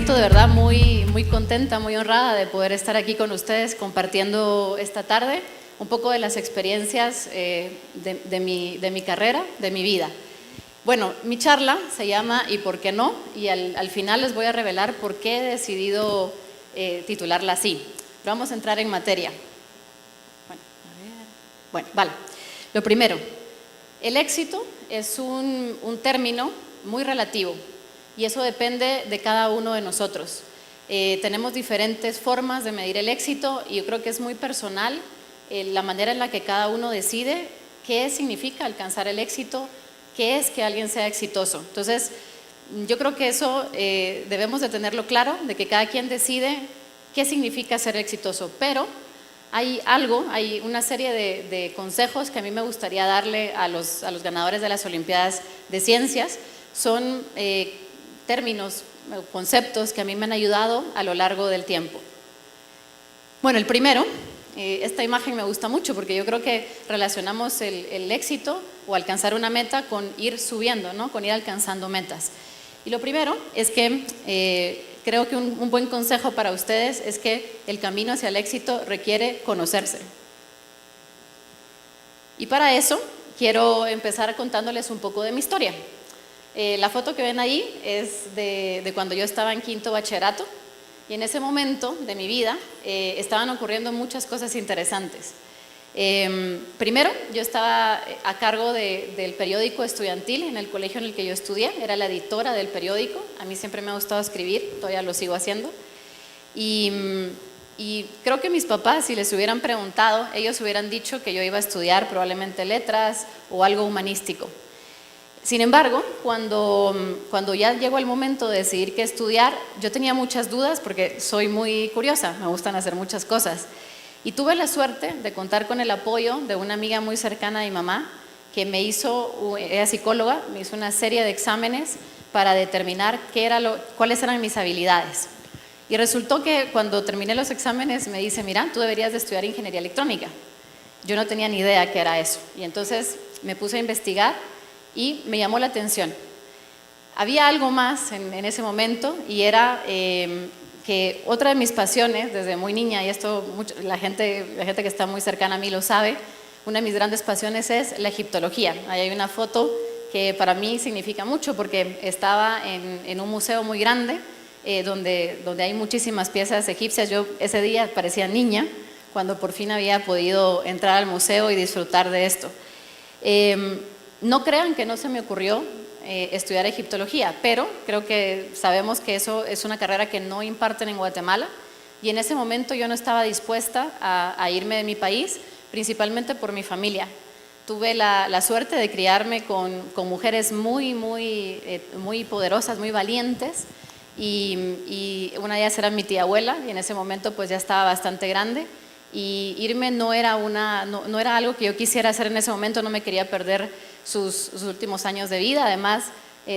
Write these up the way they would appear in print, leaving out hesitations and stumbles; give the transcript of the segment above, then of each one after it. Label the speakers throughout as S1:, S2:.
S1: siento de verdad muy contenta, muy honrada de poder estar aquí con ustedes compartiendo esta tarde un poco de las experiencias de mi carrera, de mi vida. Bueno, mi charla se llama ¿Y por qué no? Y al final les voy a revelar por qué he decidido titularla así. Pero vamos a entrar en materia. Vale. Lo primero, el éxito es un término muy relativo y eso depende de cada uno de nosotros. Tenemos diferentes formas de medir el éxito y yo creo que es muy personal la manera en la que cada uno decide qué significa alcanzar el éxito, qué es que alguien sea exitoso. Entonces, yo creo que eso debemos de tenerlo claro, de que cada quien decide qué significa ser exitoso, pero hay una serie de consejos que a mí me gustaría darle a los ganadores de las Olimpiadas de Ciencias. Son términos, conceptos que a mí me han ayudado a lo largo del tiempo. Bueno, el primero, esta imagen me gusta mucho porque yo creo que relacionamos el éxito o alcanzar una meta con ir subiendo, ¿no? Con ir alcanzando metas. Y lo primero es que creo que un buen consejo para ustedes es que el camino hacia el éxito requiere conocerse. Y para eso quiero empezar contándoles un poco de mi historia. La foto que ven ahí es de cuando yo estaba en quinto bachillerato y en ese momento de mi vida estaban ocurriendo muchas cosas interesantes. Primero, yo estaba a cargo del periódico estudiantil en el colegio en el que yo estudié, era la editora del periódico, a mí siempre me ha gustado escribir, todavía lo sigo haciendo, y creo que mis papás, si les hubieran preguntado, ellos hubieran dicho que yo iba a estudiar probablemente letras o algo humanístico. Sin embargo, cuando ya llegó el momento de decidir qué estudiar, yo tenía muchas dudas porque soy muy curiosa, me gustan hacer muchas cosas. Y tuve la suerte de contar con el apoyo de una amiga muy cercana a mi mamá, que era psicóloga, me hizo una serie de exámenes para determinar cuáles eran mis habilidades. Y resultó que cuando terminé los exámenes me dice, mira, tú deberías de estudiar ingeniería electrónica. Yo no tenía ni idea qué era eso. Y entonces me puse a investigar y me llamó la atención. Había algo más en ese momento y era que otra de mis pasiones desde muy niña, y esto la gente que está muy cercana a mí lo sabe, una de mis grandes pasiones es la egiptología. Ahí hay una foto que para mí significa mucho porque estaba en un museo muy grande donde hay muchísimas piezas egipcias. Yo ese día parecía niña cuando por fin había podido entrar al museo y disfrutar de esto. No crean que no se me ocurrió estudiar egiptología, pero creo que sabemos que eso es una carrera que no imparten en Guatemala y en ese momento yo no estaba dispuesta a irme de mi país, principalmente por mi familia. Tuve la suerte de criarme con mujeres muy poderosas, muy valientes y una de ellas era mi tía abuela y en ese momento pues ya estaba bastante grande y irme no era algo que yo quisiera hacer en ese momento, no me quería perder sus últimos años de vida. Además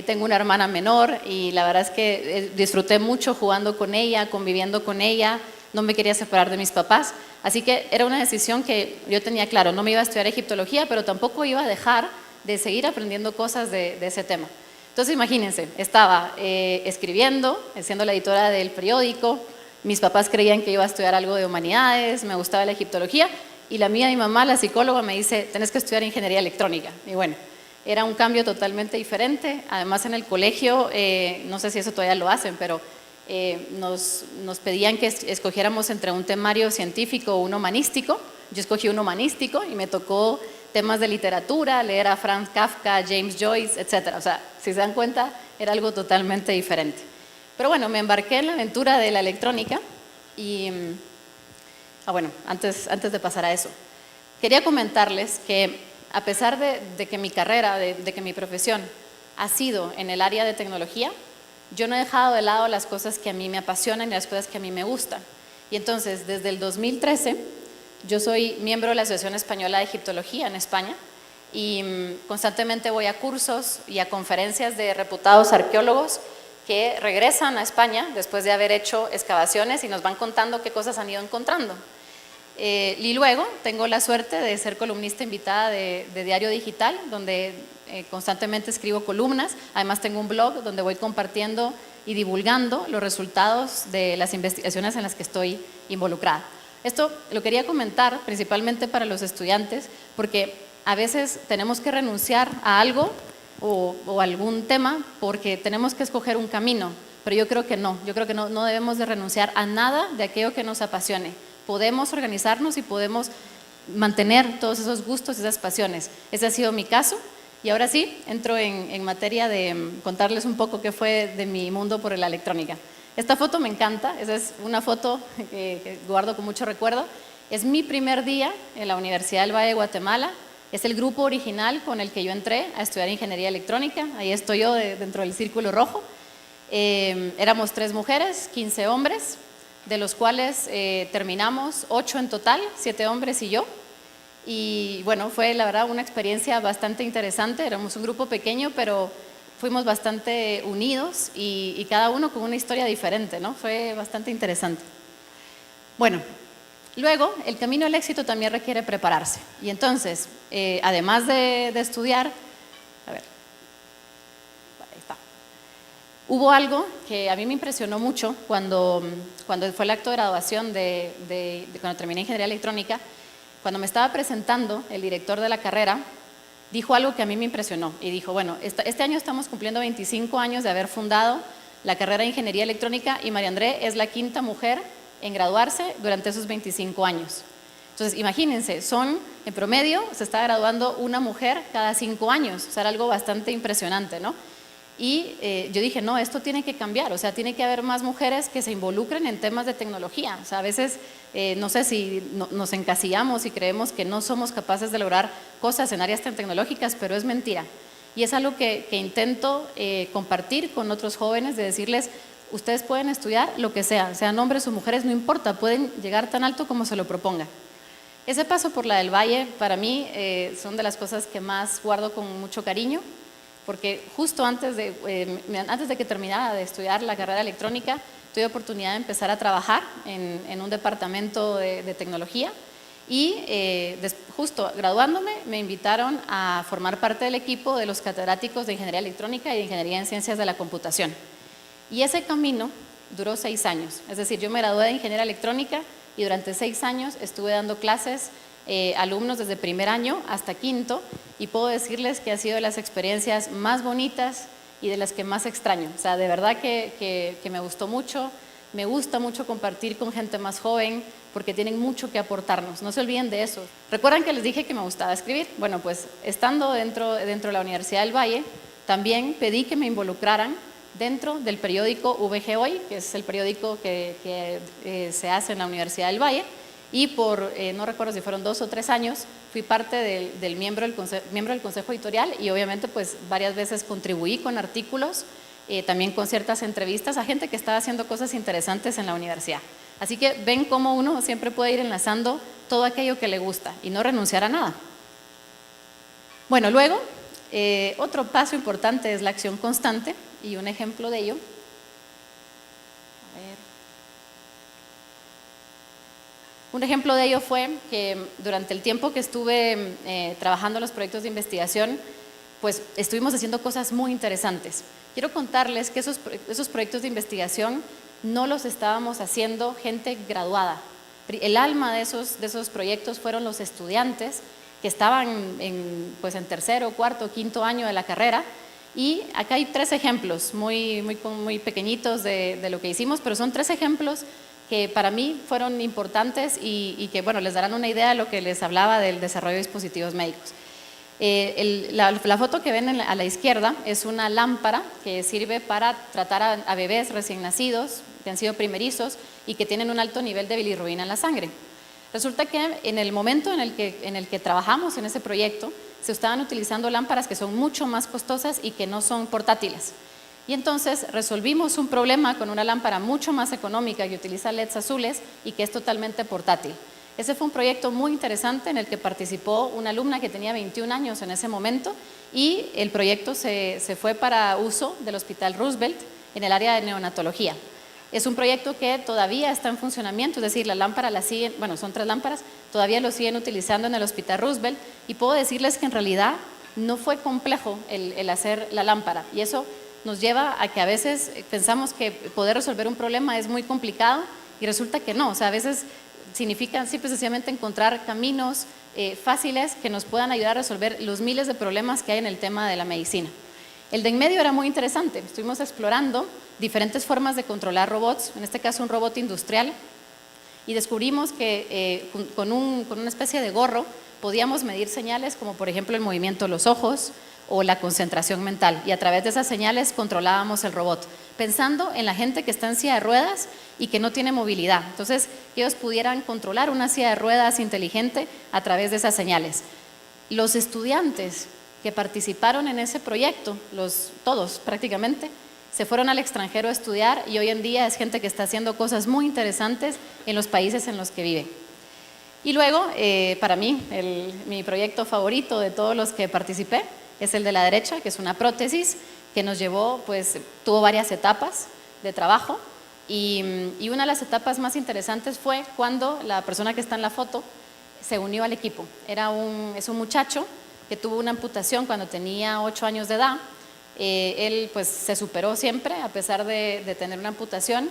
S1: tengo una hermana menor y la verdad es que disfruté mucho jugando con ella, conviviendo con ella, no me quería separar de mis papás, así que era una decisión que yo tenía claro, no me iba a estudiar egiptología, pero tampoco iba a dejar de seguir aprendiendo cosas de ese tema. Entonces imagínense, estaba escribiendo, siendo la editora del periódico, mis papás creían que iba a estudiar algo de humanidades, me gustaba la egiptología, y mi mamá, la psicóloga, me dice, tenés que estudiar ingeniería electrónica. Y bueno, era un cambio totalmente diferente. Además en el colegio, no sé si eso todavía lo hacen, pero nos pedían que escogiéramos entre un temario científico o un humanístico. Yo escogí un humanístico y me tocó temas de literatura, leer a Franz Kafka, James Joyce, etc. O sea, si se dan cuenta, era algo totalmente diferente. Pero bueno, me embarqué en la aventura de la electrónica y... bueno, antes de pasar a eso, quería comentarles que a pesar de que mi carrera, de que mi profesión ha sido en el área de tecnología, yo no he dejado de lado las cosas que a mí me apasionan y las cosas que a mí me gustan. Y entonces, desde el 2013, yo soy miembro de la Asociación Española de Egiptología en España y constantemente voy a cursos y a conferencias de reputados arqueólogos que regresan a España después de haber hecho excavaciones y nos van contando qué cosas han ido encontrando. Y luego tengo la suerte de ser columnista invitada de Diario Digital, donde constantemente escribo columnas. Además tengo un blog donde voy compartiendo y divulgando los resultados de las investigaciones en las que estoy involucrada. Esto lo quería comentar principalmente para los estudiantes, porque a veces tenemos que renunciar a algo o algún tema porque tenemos que escoger un camino, pero yo creo que no debemos de renunciar a nada de aquello que nos apasione. Podemos organizarnos y podemos mantener todos esos gustos y esas pasiones. Ese ha sido mi caso. Y ahora sí, entro en materia de contarles un poco qué fue de mi mundo por la electrónica. Esta foto me encanta, esa es una foto que guardo con mucho recuerdo. Es mi primer día en la Universidad del Valle de Guatemala. Es el grupo original con el que yo entré a estudiar ingeniería electrónica. Ahí estoy yo dentro del círculo rojo. Éramos 3 mujeres, 15 hombres, de los cuales terminamos 8 en total, 7 hombres y yo. Y bueno, fue la verdad una experiencia bastante interesante. Éramos un grupo pequeño, pero fuimos bastante unidos y cada uno con una historia diferente, ¿no? Fue bastante interesante. Bueno, luego el camino al éxito también requiere prepararse. Y entonces, además de estudiar, a ver, ahí está. Hubo algo que a mí me impresionó mucho cuando fue el acto de graduación cuando terminé ingeniería electrónica. Cuando me estaba presentando, el director de la carrera dijo algo que a mí me impresionó y dijo, bueno, este año estamos cumpliendo 25 años de haber fundado la carrera de ingeniería electrónica y María André es la 5ª mujer en graduarse durante esos 25 años. Entonces, imagínense, en promedio, se está graduando una mujer cada 5 años, o sea, era algo bastante impresionante, ¿no? Y yo dije, no, esto tiene que cambiar, o sea, tiene que haber más mujeres que se involucren en temas de tecnología. O sea, a veces, no sé si nos encasillamos y creemos que no somos capaces de lograr cosas en áreas tan tecnológicas, pero es mentira. Y es algo que intento compartir con otros jóvenes, de decirles, ustedes pueden estudiar lo que sea, sean hombres o mujeres, no importa, pueden llegar tan alto como se lo propongan. Ese paso por la del Valle, para mí, son de las cosas que más guardo con mucho cariño, porque justo antes de que terminara de estudiar la carrera electrónica, tuve oportunidad de empezar a trabajar en un departamento de tecnología y justo graduándome me invitaron a formar parte del equipo de los catedráticos de ingeniería electrónica y de ingeniería en ciencias de la computación. Y ese camino duró 6 años, es decir, yo me gradué de ingeniería electrónica y durante 6 años estuve dando clases alumnos desde primer año hasta 5º y puedo decirles que ha sido de las experiencias más bonitas y de las que más extraño. O sea, de verdad que me gustó mucho, me gusta mucho compartir con gente más joven porque tienen mucho que aportarnos, no se olviden de eso. ¿Recuerdan que les dije que me gustaba escribir? Bueno, pues estando dentro de la Universidad del Valle, también pedí que me involucraran dentro del periódico VG Hoy, que es el periódico que se hace en la Universidad del Valle, y no recuerdo si fueron 2 o 3 años, fui parte del miembro del Consejo Editorial y obviamente pues varias veces contribuí con artículos, también con ciertas entrevistas a gente que estaba haciendo cosas interesantes en la universidad. Así que ven cómo uno siempre puede ir enlazando todo aquello que le gusta y no renunciar a nada. Bueno, luego, otro paso importante es la acción constante y un ejemplo de ello. Un ejemplo de ello fue que durante el tiempo que estuve trabajando en los proyectos de investigación, pues estuvimos haciendo cosas muy interesantes. Quiero contarles que esos proyectos de investigación no los estábamos haciendo gente graduada. El alma de esos proyectos fueron los estudiantes que estaban en 3.º, 4.º, 5.º año de la carrera. Y acá hay 3 ejemplos muy pequeñitos de lo que hicimos, pero son 3 ejemplos que para mí fueron importantes y que bueno, les darán una idea de lo que les hablaba del desarrollo de dispositivos médicos. La foto que ven a la izquierda es una lámpara que sirve para tratar a bebés recién nacidos que han sido primerizos y que tienen un alto nivel de bilirrubina en la sangre. Resulta que en el momento en el que trabajamos en ese proyecto se estaban utilizando lámparas que son mucho más costosas y que no son portátiles. Y entonces resolvimos un problema con una lámpara mucho más económica que utiliza LEDs azules y que es totalmente portátil. Ese fue un proyecto muy interesante en el que participó una alumna que tenía 21 años en ese momento y el proyecto se fue para uso del Hospital Roosevelt en el área de neonatología. Es un proyecto que todavía está en funcionamiento, es decir, la lámpara la siguen, bueno, son 3 lámparas, todavía lo siguen utilizando en el Hospital Roosevelt y puedo decirles que en realidad no fue complejo el hacer la lámpara y eso nos lleva a que a veces pensamos que poder resolver un problema es muy complicado y resulta que no. O sea, a veces significa simple y sencillamente encontrar caminos fáciles que nos puedan ayudar a resolver los miles de problemas que hay en el tema de la medicina. El de en medio era muy interesante. Estuvimos explorando diferentes formas de controlar robots, en este caso un robot industrial, y descubrimos que con una especie de gorro podíamos medir señales como por ejemplo el movimiento de los ojos o la concentración mental, y a través de esas señales controlábamos el robot, pensando en la gente que está en silla de ruedas y que no tiene movilidad. Entonces, que ellos pudieran controlar una silla de ruedas inteligente a través de esas señales. Los estudiantes que participaron en ese proyecto, todos prácticamente, se fueron al extranjero a estudiar y hoy en día es gente que está haciendo cosas muy interesantes en los países en los que viven. Y luego, para mí, mi proyecto favorito de todos los que participé es el de la derecha, que es una prótesis que nos llevó, pues, tuvo varias etapas de trabajo y una de las etapas más interesantes fue cuando la persona que está en la foto se unió al equipo. Es un muchacho que tuvo una amputación cuando tenía 8 años de edad. Él pues se superó siempre a pesar de tener una amputación.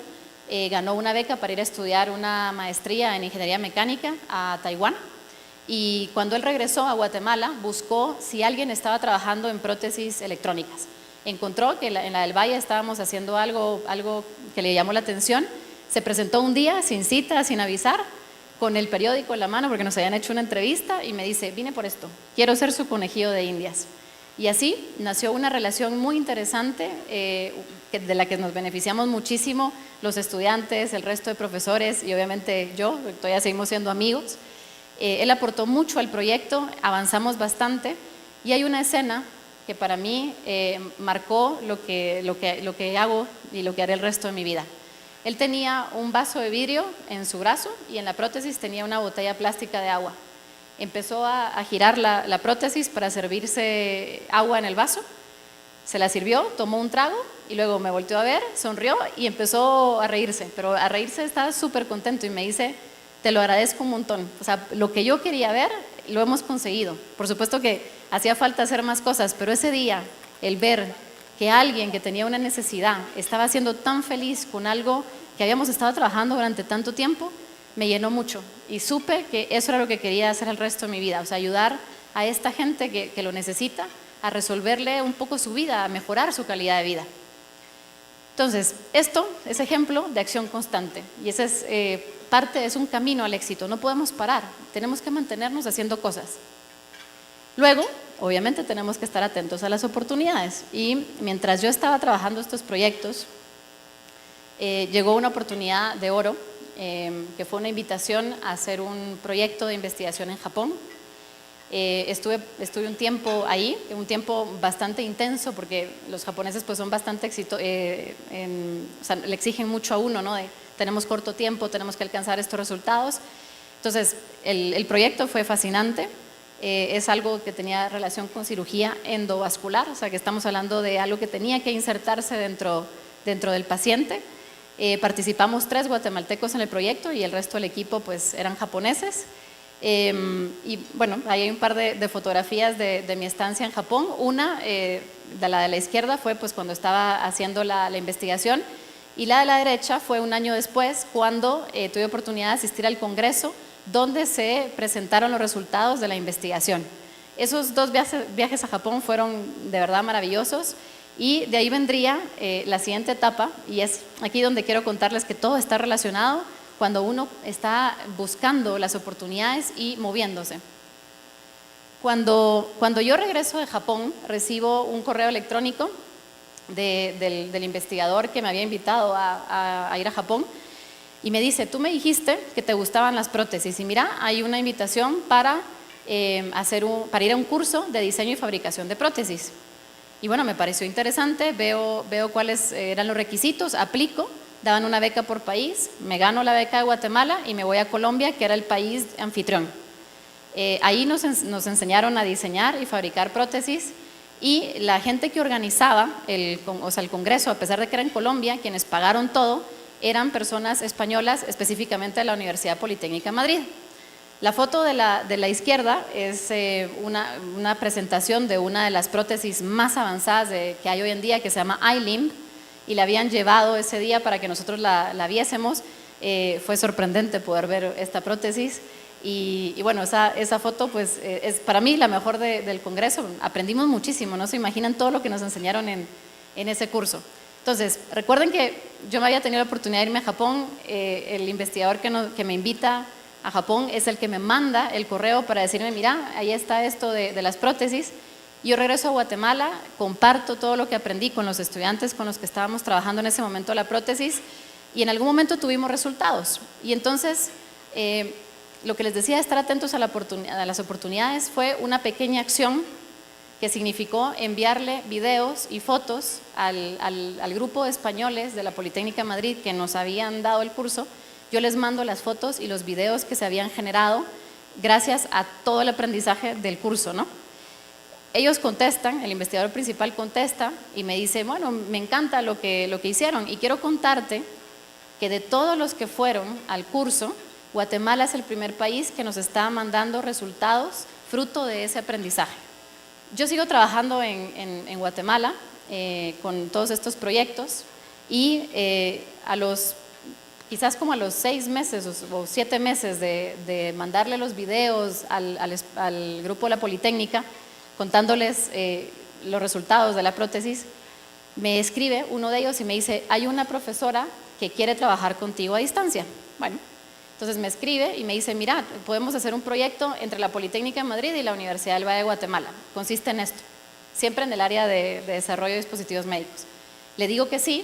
S1: Ganó una beca para ir a estudiar una maestría en ingeniería mecánica a Taiwán, y cuando él regresó a Guatemala buscó si alguien estaba trabajando en prótesis electrónicas. Encontró que en la del Valle estábamos haciendo algo que le llamó la atención. Se presentó un día sin cita, sin avisar, con el periódico en la mano porque nos habían hecho una entrevista, y me dice: vine por esto, quiero ser su conejillo de indias. Y así nació una relación muy interesante de la que nos beneficiamos muchísimo los estudiantes, el resto de profesores y obviamente yo, todavía seguimos siendo amigos. Él aportó mucho al proyecto, avanzamos bastante, y hay una escena que para mí marcó lo que hago y lo que haré el resto de mi vida. Él tenía un vaso de vidrio en su brazo y en la prótesis tenía una botella plástica de agua. Empezó a girar la prótesis para servirse agua en el vaso, se la sirvió, tomó un trago y luego me volteó a ver, sonrió y empezó a reírse, pero a reírse estaba súper contento y me dice: te lo agradezco un montón, o sea, lo que yo quería ver lo hemos conseguido. Por supuesto que hacía falta hacer más cosas, pero ese día, el ver que alguien que tenía una necesidad estaba siendo tan feliz con algo que habíamos estado trabajando durante tanto tiempo, me llenó mucho y supe que eso era lo que quería hacer el resto de mi vida, o sea, ayudar a esta gente que lo necesita, a resolverle un poco su vida, a mejorar su calidad de vida. Entonces, esto es ejemplo de acción constante y ese es un camino al éxito. No podemos parar, tenemos que mantenernos haciendo cosas. Luego, obviamente, tenemos que estar atentos a las oportunidades, y mientras yo estaba trabajando estos proyectos, llegó una oportunidad de oro, que fue una invitación a hacer un proyecto de investigación en Japón. Estuve un tiempo ahí, un tiempo bastante intenso porque los japoneses pues son bastante o sea, le exigen mucho a uno, ¿no? Tenemos corto tiempo, tenemos que alcanzar estos resultados. Entonces el proyecto fue fascinante. Es algo que tenía relación con cirugía endovascular, o sea que estamos hablando de algo que tenía que insertarse dentro del paciente. Participamos 3 guatemaltecos en el proyecto y el resto del equipo pues eran japoneses. Y bueno, ahí hay un par de fotografías de mi estancia en Japón. Una, la de la izquierda, fue pues cuando estaba haciendo la investigación, y la de la derecha fue un año después cuando tuve oportunidad de asistir al congreso donde se presentaron los resultados de la investigación. Esos 2 viajes a Japón fueron de verdad maravillosos, y de ahí vendría la siguiente etapa, y es aquí donde quiero contarles que todo está relacionado cuando uno está buscando las oportunidades y moviéndose. Cuando yo regreso de Japón, recibo un correo electrónico del investigador que me había invitado a ir a Japón, y me dice: tú me dijiste que te gustaban las prótesis, y mira, hay una invitación para ir a un curso de diseño y fabricación de prótesis. Y bueno, me pareció interesante, veo cuáles eran los requisitos, aplico. Daban una beca por país, me gano la beca de Guatemala y me voy a Colombia, que era el país anfitrión. Ahí nos enseñaron a diseñar y fabricar prótesis, y la gente que organizaba el congreso, a pesar de que era en Colombia, quienes pagaron todo, eran personas españolas, específicamente de la Universidad Politécnica de Madrid. La foto de la izquierda es una presentación de una de las prótesis más avanzadas que hay hoy en día, que se llama iLimb, y la habían llevado ese día para que nosotros la viésemos. Fue sorprendente poder ver esta prótesis y bueno, esa foto pues es para mí la mejor del Congreso. Aprendimos muchísimo, no se imaginan todo lo que nos enseñaron en ese curso. Entonces, recuerden que yo me había tenido la oportunidad de irme a Japón. El investigador que me invita a Japón es el que me manda el correo para decirme, mira, ahí está esto de las prótesis. Yo regreso a Guatemala, comparto todo lo que aprendí con los estudiantes con los que estábamos trabajando en ese momento la prótesis, y en algún momento tuvimos resultados. Y entonces, lo que les decía de estar atentos a las oportunidades fue una pequeña acción que significó enviarle videos y fotos al grupo de españoles de la Politécnica de Madrid que nos habían dado el curso. Yo les mando las fotos y los videos que se habían generado gracias a todo el aprendizaje del curso, ¿no? Ellos contestan, el investigador principal contesta y me dice, bueno, me encanta lo que hicieron y quiero contarte que de todos los que fueron al curso, Guatemala es el primer país que nos está mandando resultados fruto de ese aprendizaje. Yo sigo trabajando en Guatemala con todos estos proyectos y quizás como a los 6 meses o 7 meses de mandarle los videos al grupo de la Politécnica, contándoles los resultados de la prótesis, me escribe uno de ellos y me dice, hay una profesora que quiere trabajar contigo a distancia. Bueno, entonces me escribe y me dice, mira, podemos hacer un proyecto entre la Politécnica de Madrid y la Universidad del Valle de Guatemala. Consiste en esto, siempre en el área de desarrollo de dispositivos médicos. Le digo que sí,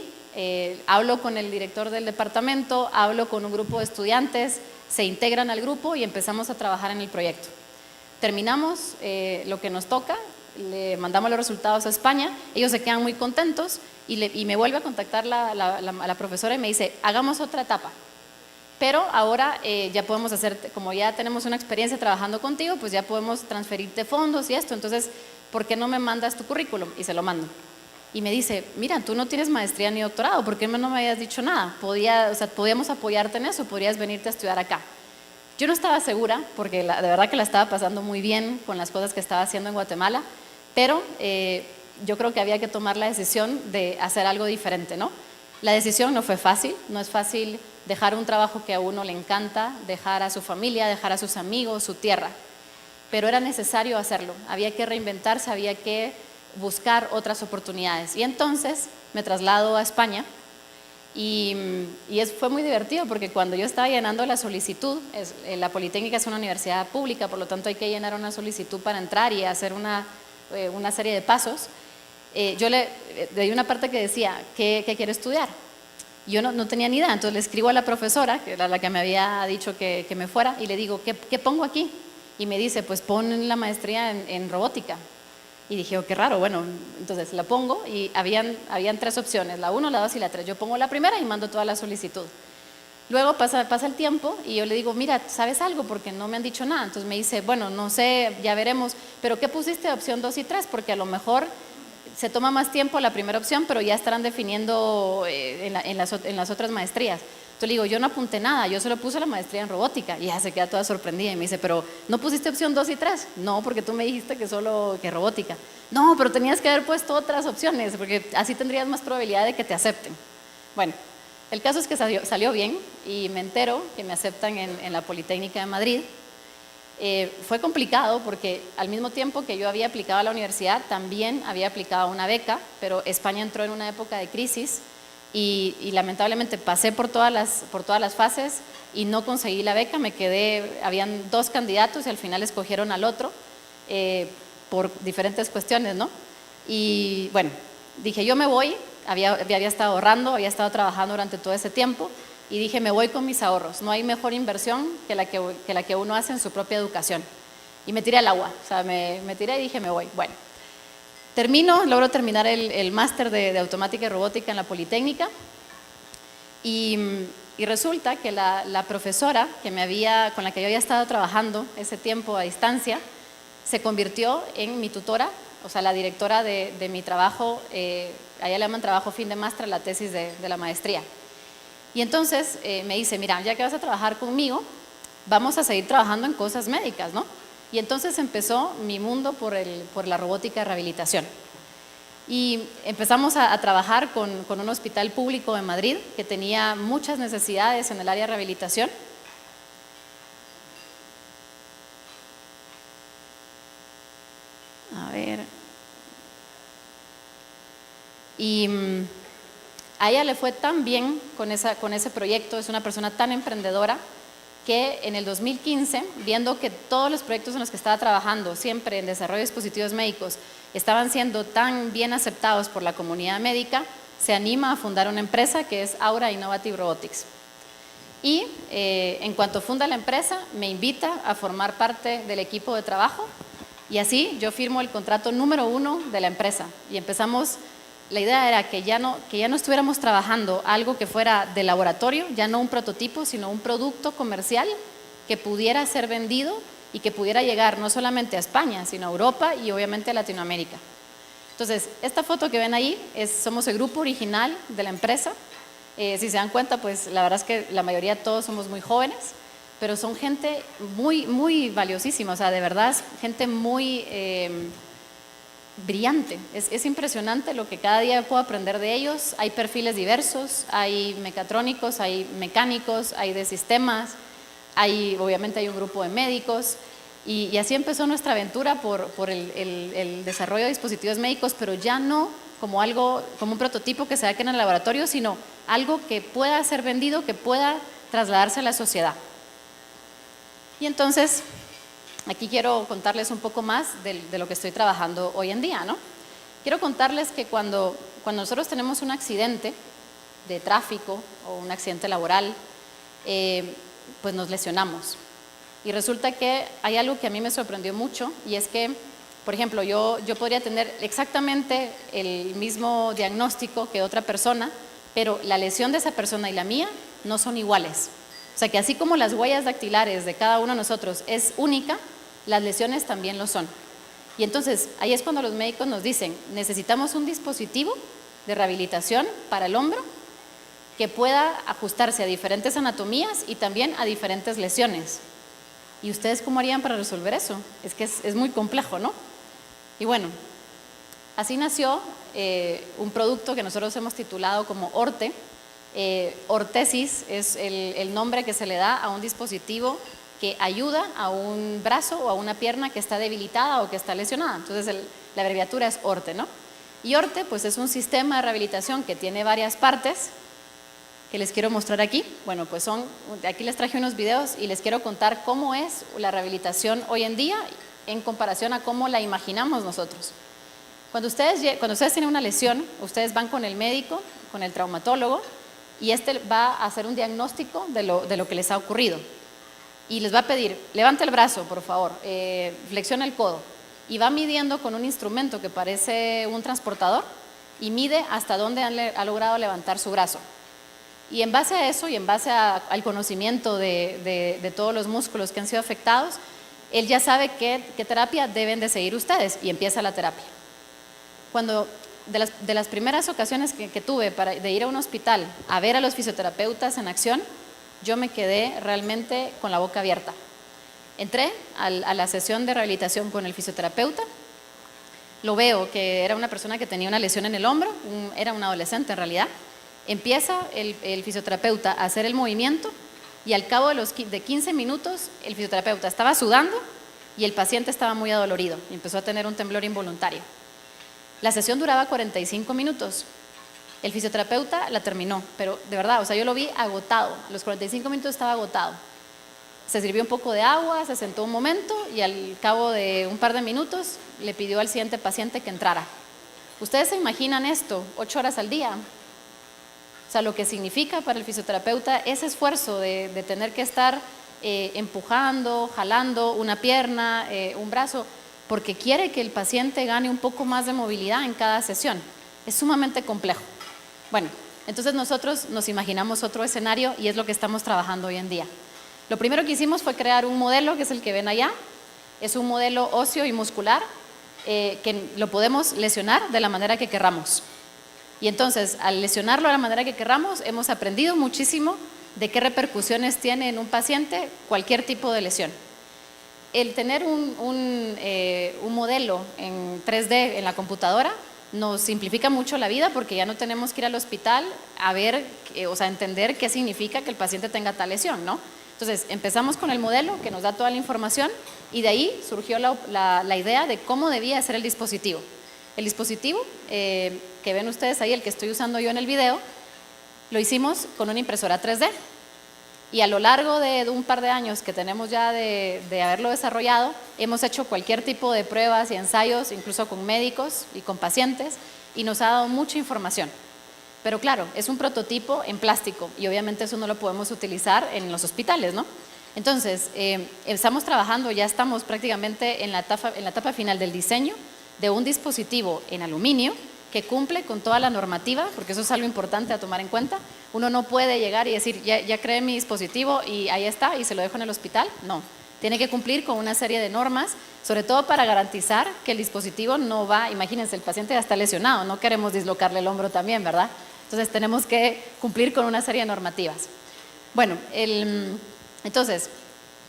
S1: hablo con el director del departamento, hablo con un grupo de estudiantes, se integran al grupo y empezamos a trabajar en el proyecto. Terminamos lo que nos toca, le mandamos los resultados a España, ellos se quedan muy contentos y me vuelve a contactar la profesora y me dice, hagamos otra etapa. Pero ahora ya podemos hacer, como ya tenemos una experiencia trabajando contigo, pues ya podemos transferirte fondos y esto, entonces, ¿por qué no me mandas tu currículum? Y se lo mando. Y me dice, mira, tú no tienes maestría ni doctorado, ¿por qué no me habías dicho nada? Podíamos apoyarte en eso, podrías venirte a estudiar acá. Yo no estaba segura, porque de verdad que la estaba pasando muy bien con las cosas que estaba haciendo en Guatemala, pero yo creo que había que tomar la decisión de hacer algo diferente, ¿no? La decisión no fue fácil, no es fácil dejar un trabajo que a uno le encanta, dejar a su familia, dejar a sus amigos, su tierra, pero era necesario hacerlo, había que reinventarse, había que buscar otras oportunidades. Y entonces me traslado a España y fue muy divertido porque cuando yo estaba llenando la solicitud, la Politécnica es una universidad pública, por lo tanto hay que llenar una solicitud para entrar y hacer una serie de pasos. Yo le di una parte que decía, ¿qué quiere estudiar? Yo no tenía ni idea, entonces le escribo a la profesora, que era la que me había dicho que me fuera, y le digo, ¿qué pongo aquí? Y me dice, pues pon la maestría en robótica. Y dije, oh, qué raro, bueno, entonces la pongo y habían 3 opciones, la 1, la 2 y la 3. Yo pongo la primera y mando toda la solicitud. Luego pasa el tiempo y yo le digo, mira, ¿sabes algo? Porque no me han dicho nada. Entonces me dice, bueno, no sé, ya veremos, pero ¿qué pusiste de opción 2 y 3? Porque a lo mejor se toma más tiempo la primera opción, pero ya estarán definiendo en las otras maestrías. Entonces le digo, yo no apunté nada, yo solo puse la maestría en robótica. Y ya se queda toda sorprendida y me dice, pero ¿no pusiste opción 2 y 3? No, porque tú me dijiste que solo que robótica. No, pero tenías que haber puesto otras opciones, porque así tendrías más probabilidad de que te acepten. Bueno, el caso es que salió bien y me entero que me aceptan en la Politécnica de Madrid. Fue complicado porque al mismo tiempo que yo había aplicado a la universidad, también había aplicado a una beca, pero España entró en una época de crisis y lamentablemente pasé por todas las fases y no conseguí la beca, habían 2 candidatos y al final escogieron al otro por diferentes cuestiones, ¿no? Y bueno, dije, yo me voy, había estado ahorrando, había estado trabajando durante todo ese tiempo, y dije, me voy con mis ahorros, no hay mejor inversión que la que uno hace en su propia educación. Y me tiré al agua, o sea, me tiré y dije, me voy. Bueno, logro terminar el máster de automática y robótica en la Politécnica y resulta que la profesora con la que yo había estado trabajando ese tiempo a distancia, se convirtió en mi tutora, o sea, la directora de mi trabajo, a ella le llaman trabajo fin de máster, la tesis de la maestría. Y entonces me dice, mira, ya que vas a trabajar conmigo, vamos a seguir trabajando en cosas médicas, ¿no? Y entonces empezó mi mundo por la robótica de rehabilitación. Y empezamos a trabajar con un hospital público en Madrid que tenía muchas necesidades en el área de rehabilitación. A ver. Y a ella le fue tan bien con ese proyecto, es una persona tan emprendedora, que en el 2015, viendo que todos los proyectos en los que estaba trabajando, siempre en desarrollo de dispositivos médicos, estaban siendo tan bien aceptados por la comunidad médica, se anima a fundar una empresa que es Aura Innovative Robotics. Y en cuanto funda la empresa, me invita a formar parte del equipo de trabajo, y así yo firmo el contrato número 1 de la empresa. Y empezamos, la idea era que ya no estuviéramos trabajando algo que fuera de laboratorio, ya no un prototipo, sino un producto comercial que pudiera ser vendido y que pudiera llegar no solamente a España, sino a Europa y obviamente a Latinoamérica. Entonces, esta foto que ven ahí, somos el grupo original de la empresa. Si se dan cuenta, pues la verdad es que la mayoría todos somos muy jóvenes, pero son gente muy, muy valiosísima, o sea, de verdad, gente muy brillante. Es impresionante lo que cada día puedo aprender de ellos. Hay perfiles diversos, hay mecatrónicos, hay mecánicos, hay de sistemas, obviamente hay un grupo de médicos, y así empezó nuestra aventura por el desarrollo de dispositivos médicos, pero ya no como un prototipo que se haga en el laboratorio, sino algo que pueda ser vendido, que pueda trasladarse a la sociedad. Y entonces, aquí quiero contarles un poco más de lo que estoy trabajando hoy en día, ¿no? Quiero contarles que cuando nosotros tenemos un accidente de tráfico o un accidente laboral, pues nos lesionamos. Y resulta que hay algo que a mí me sorprendió mucho, y es que, por ejemplo, yo podría tener exactamente el mismo diagnóstico que otra persona, pero la lesión de esa persona y la mía no son iguales. O sea que así como las huellas dactilares de cada uno de nosotros es única, las lesiones también lo son. Y entonces ahí es cuando los médicos nos dicen, necesitamos un dispositivo de rehabilitación para el hombro que pueda ajustarse a diferentes anatomías y también a diferentes lesiones. ¿Y ustedes cómo harían para resolver eso? Es que es muy complejo, ¿no? Y bueno, así nació un producto que nosotros hemos titulado como Orte. Ortesis es el nombre que se le da a un dispositivo que ayuda a un brazo o a una pierna que está debilitada o que está lesionada. Entonces la abreviatura es Orte, ¿no? Y Orte pues es un sistema de rehabilitación que tiene varias partes que les quiero mostrar aquí. Bueno, pues aquí les traje unos videos y les quiero contar cómo es la rehabilitación hoy en día en comparación a cómo la imaginamos nosotros. Cuando ustedes tienen una lesión, ustedes van con el médico, con el traumatólogo, y va a hacer un diagnóstico de lo que les ha ocurrido. Y les va a pedir, levante el brazo, por favor, flexiona el codo, y va midiendo con un instrumento que parece un transportador, y mide hasta dónde ha logrado levantar su brazo. Y en base a eso, y en base al conocimiento de todos los músculos que han sido afectados, él ya sabe qué terapia deben de seguir ustedes, y empieza la terapia. De las primeras ocasiones que tuve de ir a un hospital a ver a los fisioterapeutas en acción, yo me quedé realmente con la boca abierta. Entré a la sesión de rehabilitación con el fisioterapeuta, lo veo que era una persona que tenía una lesión en el hombro, era un adolescente en realidad. Empieza el fisioterapeuta a hacer el movimiento, y al cabo de 15 minutos el fisioterapeuta estaba sudando y el paciente estaba muy adolorido y empezó a tener un temblor involuntario. La sesión duraba 45 minutos. El fisioterapeuta la terminó, pero de verdad, o sea, yo lo vi agotado. Los 45 minutos estaba agotado. Se sirvió un poco de agua, se sentó un momento y al cabo de un par de minutos le pidió al siguiente paciente que entrara. ¿Ustedes se imaginan esto 8 horas al día? O sea, lo que significa para el fisioterapeuta ese esfuerzo de tener que estar empujando, jalando una pierna, un brazo, porque quiere que el paciente gane un poco más de movilidad en cada sesión. Es sumamente complejo. Bueno, entonces nosotros nos imaginamos otro escenario y es lo que estamos trabajando hoy en día. Lo primero que hicimos fue crear un modelo, que es el que ven allá. Es un modelo óseo y muscular que lo podemos lesionar de la manera que querramos. Y entonces, al lesionarlo de la manera que querramos, hemos aprendido muchísimo de qué repercusiones tiene en un paciente cualquier tipo de lesión. El tener un modelo en 3D en la computadora nos simplifica mucho la vida porque ya no tenemos que ir al hospital a ver, o sea, entender qué significa que el paciente tenga tal lesión, ¿no? Entonces, empezamos con el modelo que nos da toda la información y de ahí surgió la idea de cómo debía ser el dispositivo. El dispositivo que ven ustedes ahí, el que estoy usando yo en el video, lo hicimos con una impresora 3D. Y a lo largo de un par de años que tenemos ya de haberlo desarrollado, hemos hecho cualquier tipo de pruebas y ensayos, incluso con médicos y con pacientes, y nos ha dado mucha información. Pero claro, es un prototipo en plástico y obviamente eso no lo podemos utilizar en los hospitales, ¿no? Entonces, estamos trabajando, ya estamos prácticamente en la etapa final del diseño de un dispositivo en aluminio que cumple con toda la normativa, porque eso es algo importante a tomar en cuenta. Uno no puede llegar y decir, ya creé mi dispositivo y ahí está y se lo dejo en el hospital. No, tiene que cumplir con una serie de normas, sobre todo para garantizar que el dispositivo no va, imagínense, el paciente ya está lesionado, no queremos dislocarle el hombro también, ¿verdad? Entonces tenemos que cumplir con una serie de normativas. Bueno, entonces,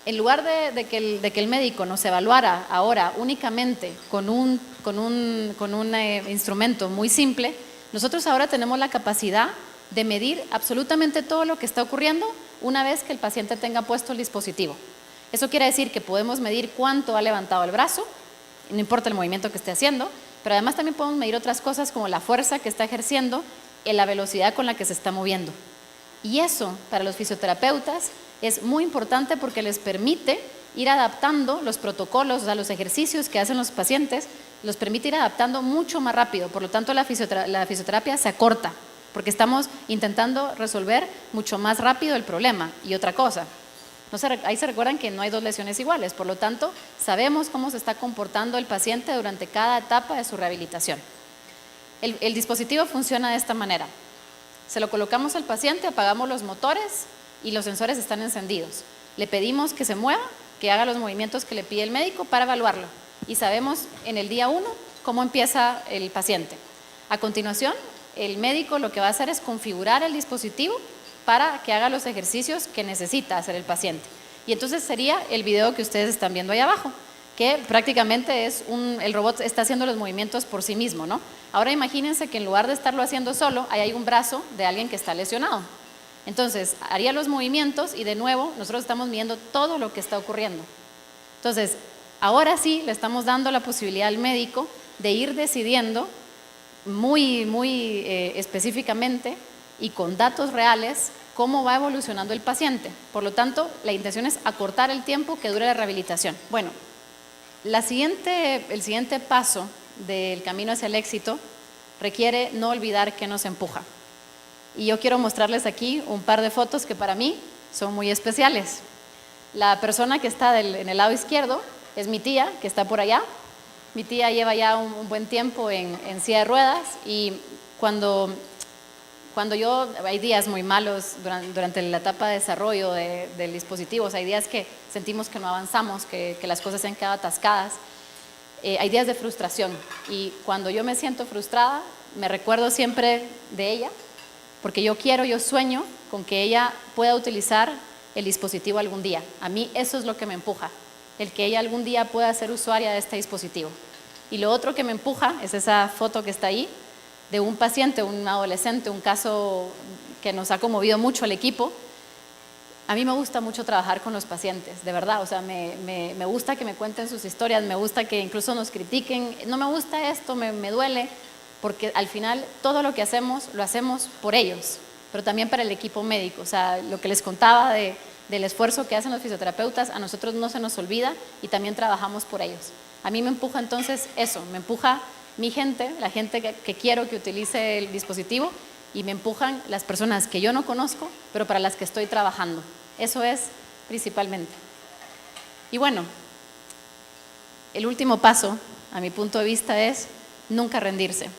S1: en lugar de que el médico nos evaluara ahora únicamente con un instrumento muy simple, nosotros ahora tenemos la capacidad de medir absolutamente todo lo que está ocurriendo una vez que el paciente tenga puesto el dispositivo. Eso quiere decir que podemos medir cuánto ha levantado el brazo, no importa el movimiento que esté haciendo, pero además también podemos medir otras cosas como la fuerza que está ejerciendo y la velocidad con la que se está moviendo. Y eso para los fisioterapeutas es muy importante porque les permite ir adaptando los protocolos, o sea, los ejercicios que hacen los pacientes, los permite ir adaptando mucho más rápido. Por lo tanto, la fisioterapia se acorta porque estamos intentando resolver mucho más rápido el problema. Y otra cosa, ahí se recuerdan que no hay dos lesiones iguales, por lo tanto, sabemos cómo se está comportando el paciente durante cada etapa de su rehabilitación. El dispositivo funciona de esta manera. Se lo colocamos al paciente, apagamos los motores y los sensores están encendidos. Le pedimos que se mueva, que haga los movimientos que le pide el médico para evaluarlo. Y sabemos en el día 1 cómo empieza el paciente. A continuación, el médico lo que va a hacer es configurar el dispositivo para que haga los ejercicios que necesita hacer el paciente. Y entonces sería el video que ustedes están viendo ahí abajo, que prácticamente es el robot está haciendo los movimientos por sí mismo, ¿no? Ahora imagínense que en lugar de estarlo haciendo solo, ahí hay un brazo de alguien que está lesionado. Entonces, haría los movimientos y de nuevo nosotros estamos viendo todo lo que está ocurriendo. Entonces, ahora sí le estamos dando la posibilidad al médico de ir decidiendo muy específicamente y con datos reales cómo va evolucionando el paciente. Por lo tanto, la intención es acortar el tiempo que dure la rehabilitación. Bueno, el siguiente paso del camino hacia el éxito requiere no olvidar qué nos empuja. Y yo quiero mostrarles aquí un par de fotos que para mí son muy especiales. La persona que está en el lado izquierdo es mi tía, que está por allá. Mi tía lleva ya un buen tiempo en silla de ruedas y cuando hay días muy malos durante la etapa de desarrollo del dispositivo, o sea, hay días que sentimos que no avanzamos, que las cosas se han quedado atascadas, hay días de frustración y cuando yo me siento frustrada me recuerdo siempre de ella porque yo sueño con que ella pueda utilizar el dispositivo algún día. A mí eso es lo que me empuja, el que ella algún día pueda ser usuaria de este dispositivo. Y lo otro que me empuja es esa foto que está ahí de un paciente, un adolescente, un caso que nos ha conmovido mucho al equipo. A mí me gusta mucho trabajar con los pacientes, de verdad, o sea, me gusta que me cuenten sus historias, me gusta que incluso nos critiquen, no me gusta esto, me duele, porque al final todo lo que hacemos, lo hacemos por ellos, pero también para el equipo médico, o sea, lo que les contaba del esfuerzo que hacen los fisioterapeutas, a nosotros no se nos olvida y también trabajamos por ellos. A mí me empuja entonces eso, me empuja mi gente, la gente que quiero que utilice el dispositivo y me empujan las personas que yo no conozco, pero para las que estoy trabajando. Eso es principalmente. Y bueno, el último paso, a mi punto de vista, es nunca rendirse.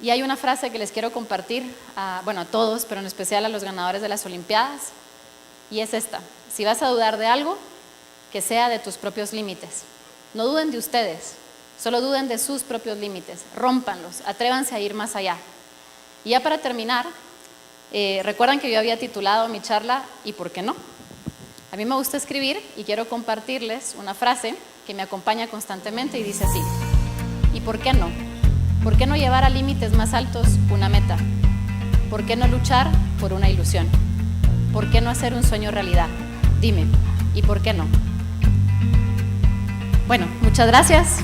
S1: Y hay una frase que les quiero compartir, a todos, pero en especial a los ganadores de las Olimpiadas, y es esta: si vas a dudar de algo, que sea de tus propios límites. No duden de ustedes, solo duden de sus propios límites, rómpanlos, atrévanse a ir más allá. Y ya para terminar, Recuerdan que yo había titulado mi charla ¿y por qué no? A mí me gusta escribir y quiero compartirles una frase que me acompaña constantemente y dice así: ¿y por qué no? ¿Por qué no llevar a límites más altos una meta? ¿Por qué no luchar por una ilusión? ¿Por qué no hacer un sueño realidad? Dime, ¿y por qué no? Bueno, muchas gracias.